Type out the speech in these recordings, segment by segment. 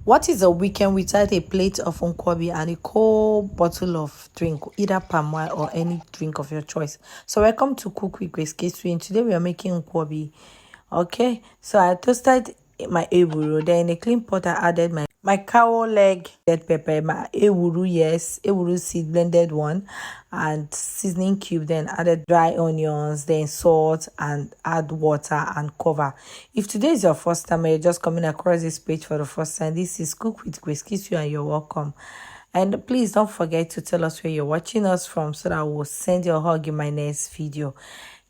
What is a weekend without a plate of Nkwobi and a cold bottle of drink, either palm wine or any drink of your choice? So welcome to Cook with Grace K3, and today we are making Nkwobi. Okay, so I toasted my ewuro. Then in a clean pot I added my cow leg, red pepper, my ewuro, yes, ewuro seed blended one, and seasoning cube. Then added dry onions, then salt, and add water and cover. If today is your first time or you're just coming across this page for the first time, this is Cook with Grace K3 and you're welcome. And please don't forget to tell us where you're watching us from so that we'll send you a hug in my next video.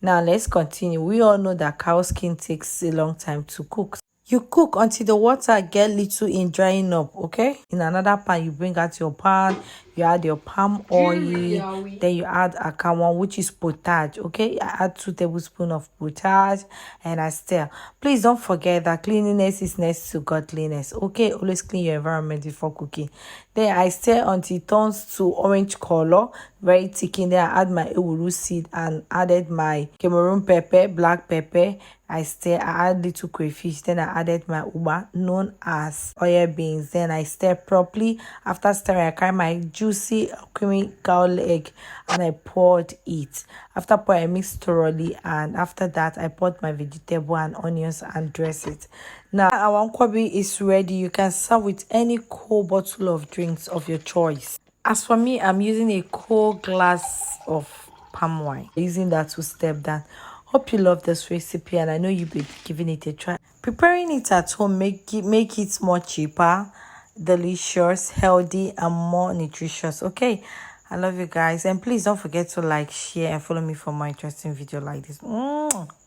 Now let's continue. We all know that cow skin takes a long time to cook. You cook until the water get little in drying up, okay? In another pan, you bring out your pan, you add your palm oil, then you add akawan, which is potage, okay? I add 2 tablespoons of potage and I stir. Please don't forget that cleanliness is next to godliness, okay? Always clean your environment before cooking. Then I stir until it turns to orange color, very thick. In there, I add my ewuro seed and added my Cameroon pepper, black pepper. I add little crayfish. Then I added my uba, known as oil beans. Then I stir properly. After stirring, I carry my juicy creamy cow leg and I poured it. After pouring, I mix thoroughly, and after that I poured my vegetable and onions and dress it. Now our Nkwobi is ready. You can serve with any cold bottle of drinks of your choice. As for me, I'm using a cold glass of palm wine, using that to step down. Hope you love this recipe, and I know you'll be giving it a try. Preparing it at home make it more cheaper, delicious, healthy, and more nutritious. Okay, I love you guys, and please don't forget to like, share, and follow me for more interesting video like this.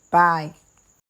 Bye.